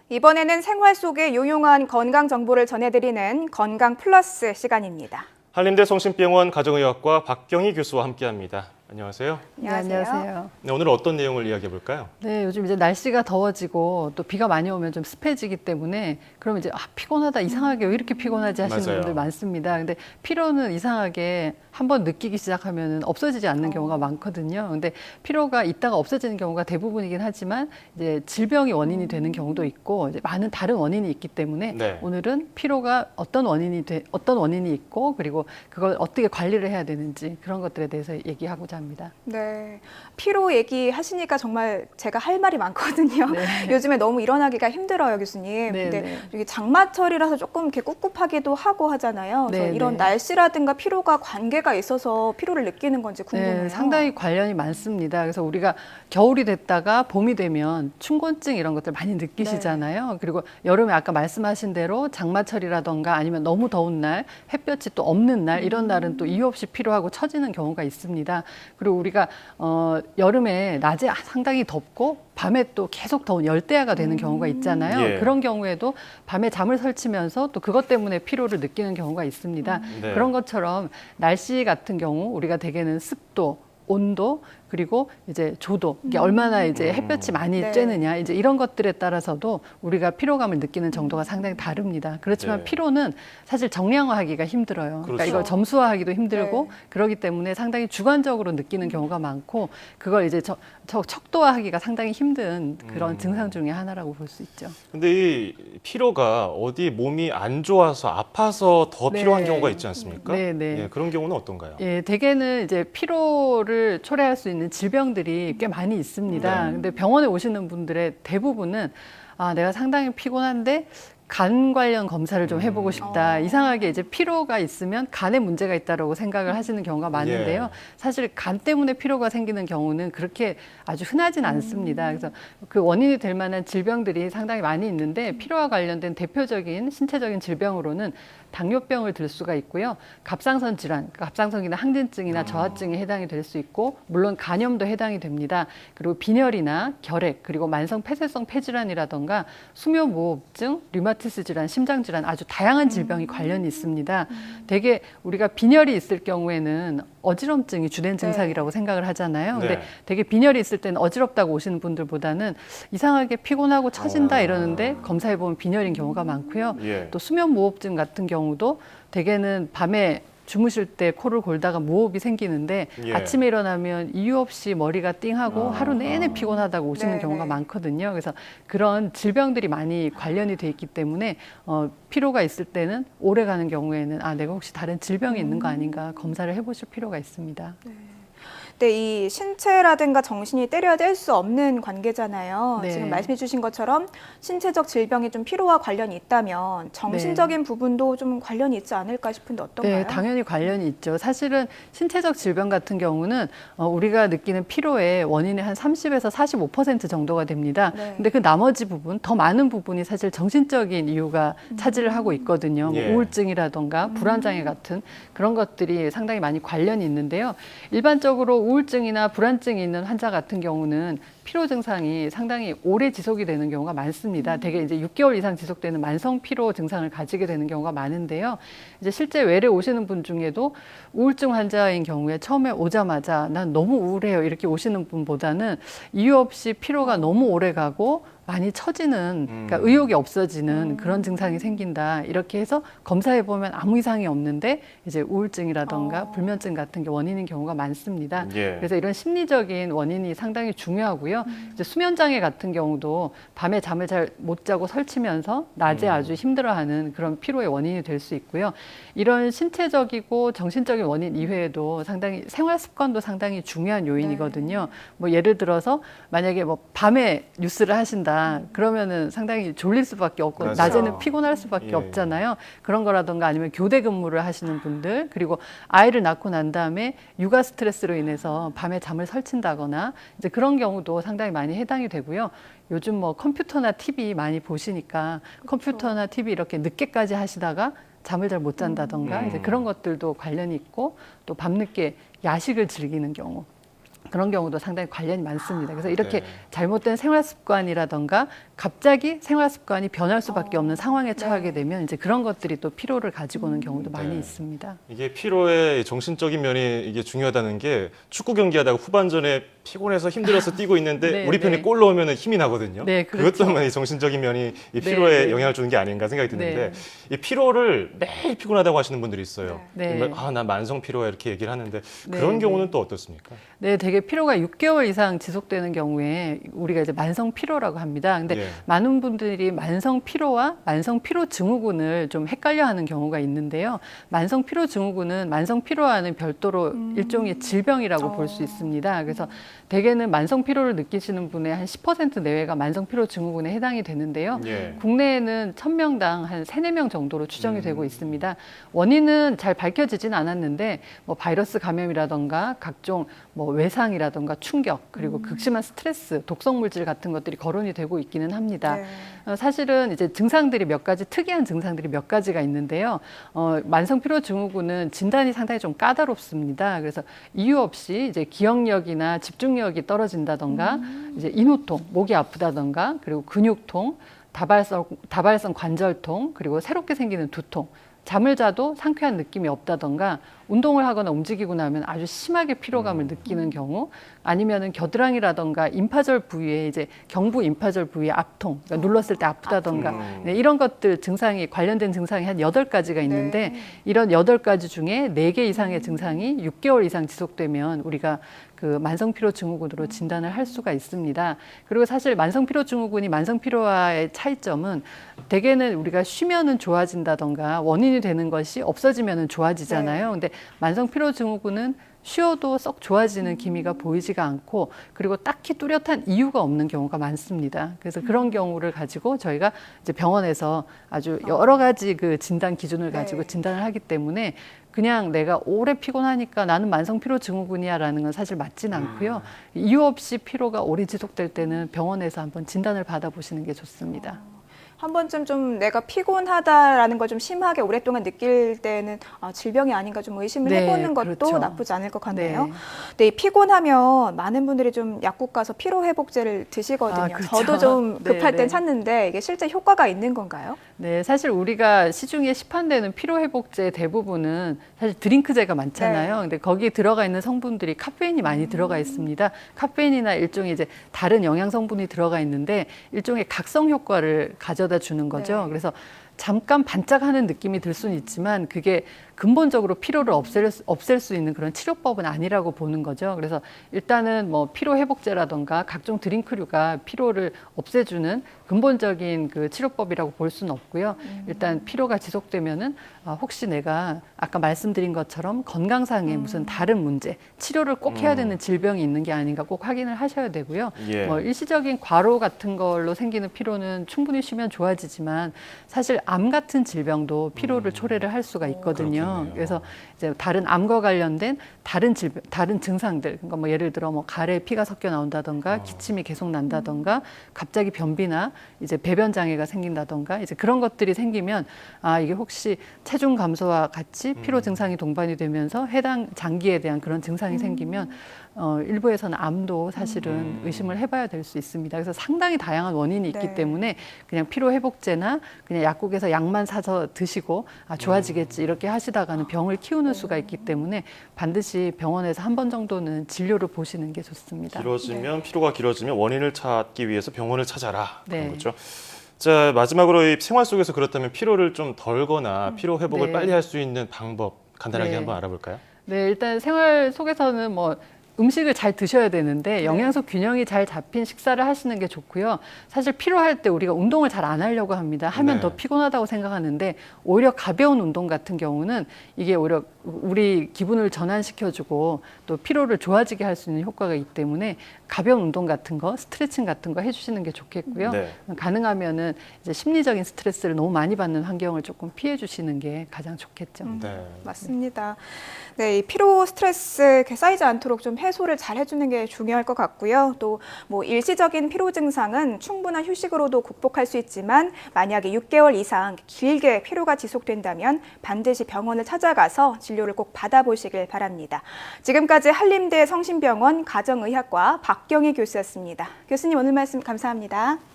이번에는 생활 속의 유용한 건강 정보를 전해드리는 건강 플러스 시간입니다. 한림대 성심병원 가정의학과 박경희 교수와 함께합니다. 안녕하세요. 네, 안녕하세요. 네, 오늘은 어떤 내용을 이야기해 볼까요? 네, 요즘 이제 날씨가 더워지고 또 비가 많이 오면 좀 습해지기 때문에 그러면 이제 피곤하다, 이상하게 왜 이렇게 피곤하지 하시는 맞아요. 분들 많습니다. 근데 피로는 이상하게 한번 느끼기 시작하면 없어지지 않는 경우가 많거든요. 근데 피로가 있다가 없어지는 경우가 대부분이긴 하지만 이제 질병이 원인이 되는 경우도 있고 이제 많은 다른 원인이 있기 때문에 네. 오늘은 피로가 어떤 원인이 있고 그리고 그걸 어떻게 관리를 해야 되는지 그런 것들에 대해서 얘기하고자 합니다. 네, 피로 얘기하시니까 정말 제가 할 말이 많거든요. 네. 요즘에 너무 일어나기가 힘들어요, 교수님. 네, 근데 네. 이게 장마철이라서 조금 이렇게 꿉꿉하기도 하고 하잖아요. 그래서 네, 이런 네. 날씨라든가 피로가 관계가 있어서 피로를 느끼는 건지 궁금해요. 네, 상당히 관련이 많습니다. 그래서 우리가 겨울이 됐다가 봄이 되면 춘곤증 이런 것들 많이 느끼시잖아요. 그리고 여름에 아까 말씀하신 대로 장마철이라던가 아니면 너무 더운 날, 햇볕이 또 없는 날 이런 날은 또 이유 없이 피로하고 처지는 경우가 있습니다. 그리고 우리가 여름에 낮에 상당히 덥고 밤에 또 계속 더운 열대야가 되는 경우가 있잖아요. 예. 그런 경우에도 밤에 잠을 설치면서 또 그것 때문에 피로를 느끼는 경우가 있습니다. 네. 그런 것처럼 날씨 같은 경우 우리가 대개는 습도, 온도 그리고 이제 조도 이게 얼마나 이제 햇볕이 많이 네. 쬐느냐 이제 이런 것들에 따라서도 우리가 피로감을 느끼는 정도가 상당히 다릅니다. 그렇지만 네. 피로는 사실 정량화하기가 힘들어요. 그러니까 그렇죠. 이걸 점수화하기도 힘들고 네. 그렇기 때문에 상당히 주관적으로 느끼는 경우가 많고 그걸 이제 척도화하기가 상당히 힘든 그런 증상 중에 하나라고 볼 수 있죠. 근데 이 피로가 어디 몸이 안 좋아서 아파서 더 네. 필요한 경우가 있지 않습니까? 네, 네. 예, 그런 경우는 어떤가요? 예, 대개는 이제 피로를 초래할 수 있는 질병들이 꽤 많이 있습니다. 네. 근데 병원에 오시는 분들의 대부분은 내가 상당히 피곤한데 간 관련 검사를 좀 해보고 싶다. 이상하게 이제 피로가 있으면 간에 문제가 있다라고 생각을 하시는 경우가 많은데요. 예. 사실 간 때문에 피로가 생기는 경우는 그렇게 아주 흔하진 않습니다. 그래서 그 원인이 될 만한 질병들이 상당히 많이 있는데 피로와 관련된 대표적인 신체적인 질병으로는 당뇨병을 들 수가 있고요. 갑상선 질환, 갑상선이나 항진증이나 저하증이 해당이 될 수 있고 물론 간염도 해당이 됩니다. 그리고 빈혈이나 결핵, 그리고 만성 폐쇄성 폐질환이라던가 수면무호흡증, 류마티스 질환, 심장 질환 아주 다양한 질병이 관련이 있습니다. 대개 우리가 빈혈이 있을 경우에는 어지럼증이 주된 증상이라고 생각을 하잖아요. 근데 네. 되게 빈혈이 있을 때는 어지럽다고 오시는 분들보다는 이상하게 피곤하고 처진다 이러는데 검사해 보면 빈혈인 경우가 많고요. 예. 또 수면무호흡증 같은 경우도 대개는 밤에 주무실 때 코를 골다가 무호흡이 생기는데 예. 아침에 일어나면 이유 없이 머리가 띵하고 하루 내내 피곤하다고 오시는 네, 경우가 네. 많거든요. 그래서 그런 질병들이 많이 관련이 돼 있기 때문에 피로가 있을 때는 오래 가는 경우에는 내가 혹시 다른 질병이 있는 거 아닌가 검사를 해보실 필요가 있습니다. 근데 이 신체라든가 정신이 때려야 뗄 수 없는 관계잖아요. 네. 지금 말씀해 주신 것처럼 신체적 질병이 좀 피로와 관련이 있다면 정신적인 부분도 좀 관련이 있지 않을까 싶은데 어떤가요? 네, 당연히 관련이 있죠. 사실은 신체적 질병 같은 경우는 우리가 느끼는 피로의 원인의 한 30에서 45% 정도가 됩니다. 네. 근데 그 나머지 부분, 더 많은 부분이 사실 정신적인 이유가 차지를 하고 있거든요. 뭐 예. 우울증이라던가 불안장애 같은 그런 것들이 상당히 많이 관련이 있는데요. 일반적으로 우울증이나 불안증이 있는 환자 같은 경우는 피로 증상이 상당히 오래 지속이 되는 경우가 많습니다. 대개 이제 6개월 이상 지속되는 만성 피로 증상을 가지게 되는 경우가 많은데요. 이제 실제 외래 오시는 분 중에도 우울증 환자인 경우에 처음에 오자마자 난 너무 우울해요 이렇게 오시는 분보다는 이유 없이 피로가 너무 오래 가고 많이 처지는, 그러니까 의욕이 없어지는 그런 증상이 생긴다. 이렇게 해서 검사해 보면 아무 이상이 없는데 이제 우울증이라던가 불면증 같은 게 원인인 경우가 많습니다. 예. 그래서 이런 심리적인 원인이 상당히 중요하고요. 이제 수면 장애 같은 경우도 밤에 잠을 잘 못 자고 설치면서 낮에 아주 힘들어하는 그런 피로의 원인이 될 수 있고요. 이런 신체적이고 정신적인 원인 이외에도 상당히 생활 습관도 상당히 중요한 요인이거든요. 뭐 예를 들어서 만약에 뭐 밤에 뉴스를 하신다. 그러면은 상당히 졸릴 수밖에 없고 맞아요. 낮에는 피곤할 수밖에 예. 없잖아요. 그런 거라던가 아니면 교대 근무를 하시는 분들 그리고 아이를 낳고 난 다음에 육아 스트레스로 인해서 밤에 잠을 설친다거나 이제 그런 경우도 상당히 많이 해당이 되고요. 요즘 뭐 컴퓨터나 TV 많이 보시니까 컴퓨터나 TV 이렇게 늦게까지 하시다가 잠을 잘 못 잔다던가 이제 그런 것들도 관련이 있고 또 밤늦게 야식을 즐기는 경우 그런 경우도 상당히 관련이 많습니다. 그래서 이렇게 네. 잘못된 생활 습관이라던가 갑자기 생활 습관이 변할 수밖에 없는 상황에 처하게 네. 되면 이제 그런 것들이 또 피로를 가지고 오는 경우도 많이 네. 있습니다. 이게 피로의 정신적인 면이 이게 중요하다는 게 축구 경기하다가 후반전에 피곤해서 힘들어서 뛰고 있는데 네, 우리 편이 네. 골 넣으면 힘이 나거든요. 네, 그것 그렇죠. 때문에 이 정신적인 면이 이 네, 피로에 네. 영향을 주는 게 아닌가 생각이 드는데 네. 이 피로를 매일 피곤하다고 하시는 분들이 있어요. 네. 정말 나 만성 피로야 이렇게 얘기를 하는데 네, 그런 경우는 네. 또 어떻습니까? 네, 되게 피로가 6개월 이상 지속되는 경우에 우리가 이제 만성 피로라고 합니다. 근데 예. 많은 분들이 만성 피로와 만성 피로 증후군을 좀 헷갈려 하는 경우가 있는데요. 만성 피로 증후군은 만성 피로와는 별도로 일종의 질병이라고 볼 수 있습니다. 그래서 대개는 만성 피로를 느끼시는 분의 한 10% 내외가 만성 피로 증후군에 해당이 되는데요. 예. 국내에는 1000명당 한 3, 4명 정도로 추정이 되고 있습니다. 원인은 잘 밝혀지진 않았는데 뭐 바이러스 감염이라던가 각종 뭐 외상이라던가 충격 그리고 극심한 스트레스, 독성 물질 같은 것들이 거론이 되고 있기는 합니다. 네. 사실은 이제 증상들이 몇 가지 특이한 증상들이 몇 가지가 있는데요. 만성 피로 증후군은 진단이 상당히 좀 까다롭습니다. 그래서 이유 없이 이제 기억력이나 집중력이 떨어진다던가 이제 인후통, 목이 아프다던가 그리고 근육통, 다발성 관절통 그리고 새롭게 생기는 두통. 잠을 자도 상쾌한 느낌이 없다던가 운동을 하거나 움직이고 나면 아주 심하게 피로감을 느끼는 경우 아니면은 겨드랑이라던가 임파절 부위에 이제 경부 임파절 부위에 압통, 그러니까 눌렀을 때 아프다던가 네, 이런 것들 증상이 관련된 증상이 한 8가지가 있는데 네. 이런 8가지 중에 4개 이상의 증상이 6개월 이상 지속되면 우리가 그 만성피로 증후군으로 진단을 할 수가 있습니다. 그리고 사실 만성피로 증후군이 만성피로와의 차이점은 대개는 우리가 쉬면은 좋아진다던가 원인이 되는 것이 없어지면은 좋아지잖아요. 근데 만성피로 증후군은 쉬어도 썩 좋아지는 기미가 보이지가 않고 그리고 딱히 뚜렷한 이유가 없는 경우가 많습니다. 그래서 그런 경우를 가지고 저희가 이제 병원에서 아주 여러 가지 그 진단 기준을 가지고 네. 진단을 하기 때문에 그냥 내가 오래 피곤하니까 나는 만성 피로 증후군이야라는 건 사실 맞진 않고요. 이유 없이 피로가 오래 지속될 때는 병원에서 한번 진단을 받아보시는 게 좋습니다. 한 번쯤 좀 내가 피곤하다라는 걸 좀 심하게 오랫동안 느낄 때는 질병이 아닌가 좀 의심을 네, 해보는 것도 그렇죠. 나쁘지 않을 것 같네요. 네. 네, 피곤하면 많은 분들이 좀 약국 가서 피로회복제를 드시거든요. 그렇죠. 저도 좀 급할 네, 땐 네. 찾는데 이게 실제 효과가 있는 건가요? 네, 사실 우리가 시중에 시판되는 피로회복제 대부분은 사실 드링크제가 많잖아요. 네. 근데 거기에 들어가 있는 성분들이 카페인이 많이 들어가 있습니다. 카페인이나 일종의 이제 다른 영양 성분이 들어가 있는데 일종의 각성 효과를 가져다 주는 거죠. 네. 그래서 잠깐 반짝하는 느낌이 들 수는 있지만 그게 근본적으로 피로를 없앨 수 있는 그런 치료법은 아니라고 보는 거죠. 그래서 일단은 뭐 피로 회복제라던가 각종 드링크류가 피로를 없애주는 근본적인 그 치료법이라고 볼 수는 없고요. 일단 피로가 지속되면은 혹시 내가 아까 말씀드린 것처럼 건강상의 무슨 다른 문제, 치료를 꼭 해야 되는 질병이 있는 게 아닌가 꼭 확인을 하셔야 되고요. 예. 뭐 일시적인 과로 같은 걸로 생기는 피로는 충분히 쉬면 좋아지지만 사실 암 같은 질병도 피로를 초래를 할 수가 있거든요. 그렇겠네요. 그래서 이제 다른 암과 관련된 다른 질병, 다른 증상들, 그러니까 뭐 예를 들어 뭐 가래에 피가 섞여 나온다던가 기침이 계속 난다던가 갑자기 변비나 이제 배변 장애가 생긴다던가 이제 그런 것들이 생기면 이게 혹시 체중 감소와 같이 피로 증상이 동반이 되면서 해당 장기에 대한 그런 증상이 생기면 일부에서는 암도 사실은 의심을 해봐야 될 수 있습니다. 그래서 상당히 다양한 원인이 있기 네. 때문에 그냥 피로 회복제나 그냥 약국에서 약만 사서 드시고 좋아지겠지 이렇게 하시다가는 병을 키우는 수가 있기 때문에 반드시 병원에서 한 번 정도는 진료를 보시는 게 좋습니다. 길어지면 피로가 길어지면 원인을 찾기 위해서 병원을 찾아라 그런 네. 거죠. 자, 마지막으로 이 생활 속에서 그렇다면 피로를 좀 덜거나 피로 회복을 네. 빨리 할 수 있는 방법 간단하게 네. 한번 알아볼까요? 네, 일단 생활 속에서는 뭐 음식을 잘 드셔야 되는데 영양소 균형이 잘 잡힌 식사를 하시는 게 좋고요. 사실 피로할 때 우리가 운동을 잘 안 하려고 합니다. 하면 네. 더 피곤하다고 생각하는데 오히려 가벼운 운동 같은 경우는 이게 오히려 우리 기분을 전환시켜주고 또 피로를 좋아지게 할 수 있는 효과가 있기 때문에 가벼운 운동 같은 거, 스트레칭 같은 거 해주시는 게 좋겠고요. 네. 가능하면은 이제 심리적인 스트레스를 너무 많이 받는 환경을 조금 피해 주시는 게 가장 좋겠죠. 네. 맞습니다. 네, 이 피로 스트레스 이렇게 쌓이지 않도록 좀 해소를 잘 해주는 게 중요할 것 같고요. 또 뭐 일시적인 피로 증상은 충분한 휴식으로도 극복할 수 있지만 만약에 6개월 이상 길게 피로가 지속된다면 반드시 병원을 찾아가서 진료를 꼭 받아보시길 바랍니다. 지금까지 한림대 성심병원 가정의학과 박경희 교수였습니다. 교수님 오늘 말씀 감사합니다.